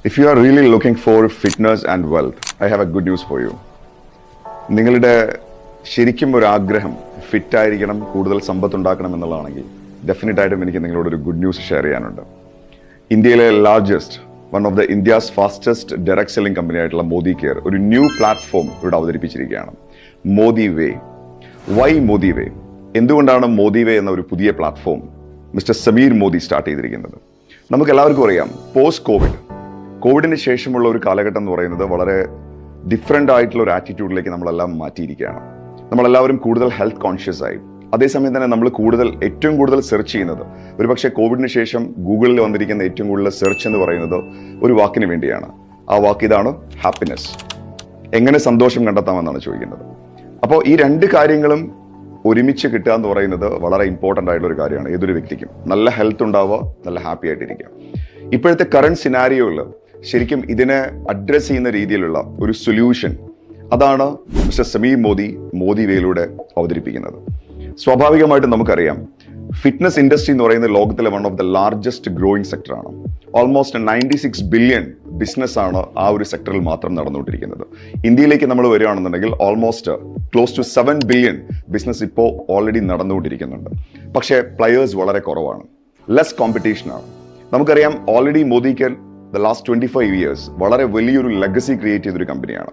If you are really looking for fitness and wealth, I have a good news for you. നിങ്ങളുടെ ശരിക്കും ഒരു ആഗ്രഹം fit ആയിരിക്കണം, കൂടുതൽ സമ്പത്ത് ഉണ്ടാക്കണം എന്നുള്ളതാണെങ്കിൽ ഡെഫിനറ്റായിട്ടും എനിക്ക് നിങ്ങളോട് ഒരു ഗുഡ് ന്യൂസ് ഷെയർ ചെയ്യാനുണ്ട്. ഇന്ത്യയിലെ largest, one of the India's fastest direct selling company ആയിട്ടുള്ള മോദി കെയർ ഒരു ന്യൂ പ്ലാറ്റ്ഫോം ഇവിടെ അവതരിപ്പിച്ചിരിക്കുകയാണ്. മോദി വേ. വൈ മോദി വേ? എന്തുകൊണ്ടാണ് മോദി വേ എന്ന ഒരു പുതിയ platform mister Sameer Modi start ചെയ്തിരിക്കുന്നത്? നമുക്ക് എല്ലാവർക്കും അറിയാം, പോസ്റ്റ് കോവിഡിന് ശേഷമുള്ള ഒരു കാലഘട്ടം എന്ന് പറയുന്നത് വളരെ ഡിഫറെൻ്റ് ആയിട്ടുള്ള ഒരു ആറ്റിറ്റ്യൂഡിലേക്ക് നമ്മളെല്ലാം മാറ്റിയിരിക്കുകയാണ്. നമ്മളെല്ലാവരും കൂടുതൽ ഹെൽത്ത് കോൺഷ്യസ് ആയി. അതേസമയം തന്നെ നമ്മൾ ഏറ്റവും കൂടുതൽ സെർച്ച് ചെയ്യുന്നത്, ഒരുപക്ഷെ കോവിഡിന് ശേഷം ഗൂഗിളിൽ വന്നിരിക്കുന്ന ഏറ്റവും കൂടുതൽ സെർച്ച് എന്ന് പറയുന്നത് ഒരു വാക്കിന് വേണ്ടിയാണ്. ആ വാക്ക് ഇതാണ്, ഹാപ്പിനെസ്. എങ്ങനെ സന്തോഷം കണ്ടെത്താമെന്നാണ് ചോദിക്കുന്നത്. അപ്പോൾ ഈ രണ്ട് കാര്യങ്ങളും ഒരുമിച്ച് കിട്ടുക എന്ന് പറയുന്നത് വളരെ ഇമ്പോർട്ടൻ്റ് ആയിട്ടുള്ള ഒരു കാര്യമാണ് ഏതൊരു വ്യക്തിക്കും. നല്ല ഹെൽത്ത് ഉണ്ടാവുക, നല്ല ഹാപ്പി ആയിട്ടിരിക്കുക. ഇപ്പോഴത്തെ കറണ്ട് സിനാരിയോയിൽ ശരിക്കും ഇതിനെ അഡ്രസ് ചെയ്യുന്ന രീതിയിലുള്ള ഒരു സൊല്യൂഷൻ, അതാണ് മിസ്റ്റർ സമീർ മോദി വേയിലൂടെ അവതരിപ്പിക്കുന്നത്. സ്വാഭാവികമായിട്ടും നമുക്കറിയാം, ഫിറ്റ്നസ് ഇൻഡസ്ട്രി എന്ന് പറയുന്നത് ലോകത്തിലെ one of the largest growing സെക്ടറാണ്. ഓൾമോസ്റ്റ് 96 ബില്യൺ ബിസിനസ് ആണ് ആ ഒരു സെക്ടറിൽ മാത്രം നടന്നുകൊണ്ടിരിക്കുന്നത്. ഇന്ത്യയിലേക്ക് നമ്മൾ വരികയാണെന്നുണ്ടെങ്കിൽ almost close to 7 billion business ഇപ്പോൾ ഓൾറെഡി നടന്നുകൊണ്ടിരിക്കുന്നുണ്ട്. പക്ഷേ പ്ലെയേഴ്സ് വളരെ കുറവാണ്, ലെസ് കോമ്പറ്റീഷനാണ്. നമുക്കറിയാം, already Modi care the last 25 years വളരെ വലിയൊരു ലെഗസി ക്രിയേറ്റ് ചെയ്തൊരു കമ്പനിയാണ്.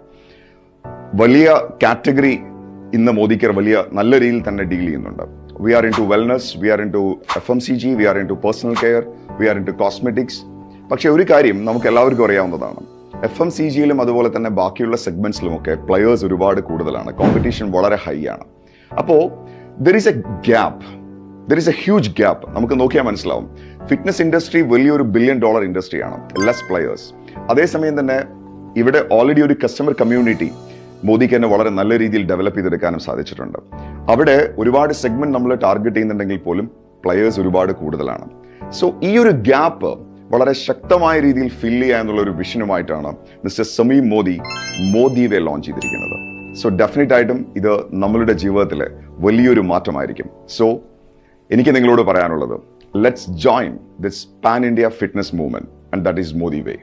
വലിയ കാറ്റഗറി ഇന്ന് മോദി കെയർ നല്ല രീതിയിൽ തന്നെ ഡീൽ ചെയ്യുന്നുണ്ട്. We are into wellness, we are into FMCG, we are into personal care, we are into cosmetics. പക്ഷെ ഒരു കാര്യം നമുക്ക് എല്ലാവർക്കും അറിയാവുന്നതാണ്, FMCGയിലും അതുപോലെ തന്നെ ബാക്കിയുള്ള സെഗ്മെന്റ്സിലുമൊക്കെ പ്ലെയേഴ്സ് ഒരുപാട് കൂടുതലാണ്, കോമ്പറ്റീഷൻ വളരെ ഹൈ ആണ്. അപ്പോൾ there is A huge gap. നമുക്ക് നോക്കിയാൽ മനസ്സിലാവും, ഫിറ്റ്നസ് ഇൻഡസ്ട്രി വലിയൊരു $1 ബില്യൺ ഇൻഡസ്ട്രിയാണ്, ലെസ് പ്ലെയേഴ്സ്. അതേസമയം തന്നെ ഇവിടെ ഓൾറെഡി ഒരു കസ്റ്റമർ കമ്മ്യൂണിറ്റി മോദിക്ക് തന്നെ വളരെ നല്ല രീതിയിൽ ഡെവലപ്പ് ചെയ്തെടുക്കാനും സാധിച്ചിട്ടുണ്ട്. അവിടെ ഒരുപാട് സെഗ്മെന്റ് നമ്മൾ ടാർഗറ്റ് ചെയ്യുന്നുണ്ടെങ്കിൽ പോലും പ്ലെയേഴ്സ് ഒരുപാട് കൂടുതലാണ്. സോ ഈ ഒരു ഗ്യാപ്പ് വളരെ ശക്തമായ രീതിയിൽ ഫില്ല് ചെയ്യുക എന്നുള്ള ഒരു വിഷനുമായിട്ടാണ് മിസ്റ്റർ സമീർ മോദി വേ ലോഞ്ച് ചെയ്തിരിക്കുന്നത്. സോ ഡെഫിനറ്റ് ആയിട്ടും ഇത് നമ്മളുടെ ജീവിതത്തിലെ വലിയൊരു മാറ്റമായിരിക്കും. സോ എനിക്ക് നിങ്ങളോട് പറയാനുള്ളത്, let's join this pan India fitness movement, and that is Modi way.